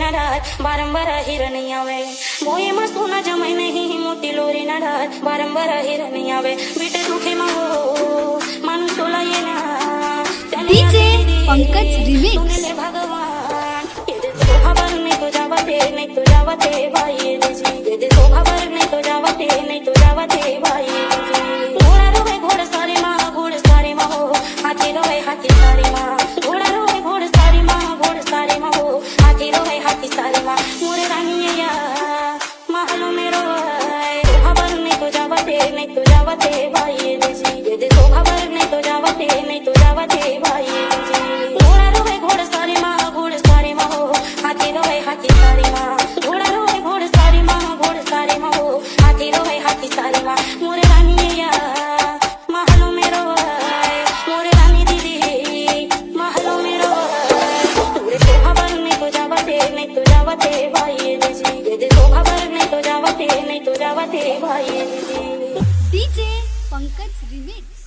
ना ढाल बारंबार हिरण आवे मोये में सोना जमाई नहीं मोटी लोरी ना ढाल बारंबार हिरण आवे बेटे दुखे में हो मानु सोला ये ना डीजे पंकज रिमिक्स ले भगवान ये दे तो खबर नहीं तो जावते भाई ये दे तो खबर नहीं तो जावते भाई घोड़ा रोवे घोड़ सारे माँ हो हाथी रोवे हाथी सारी माँ घोड़ा रोवे घोड़ सारी माँ हो हाथी रोवे हाथी सारी माँ मोरे रानी या महलों में रोए खबर नहीं तो जावते भाई ये दे तो खबर नहीं तो जावते भाई घोड़ा रोवे घोड़ सारी माँ हो हाथी रोवे हाथी सारी माँ घोड़ा रोवे घोड़ सारी माँ हो हाथी रोवे हाथी सारी माँ मोरे रानी या महलों में रोए मोरे रानी दीदी महलों में रोए तुरे तो खबर नहीं तो जावते भाई ये दे तो खबर नहीं तो जावते भाई डीजे पंकज रिमिक्स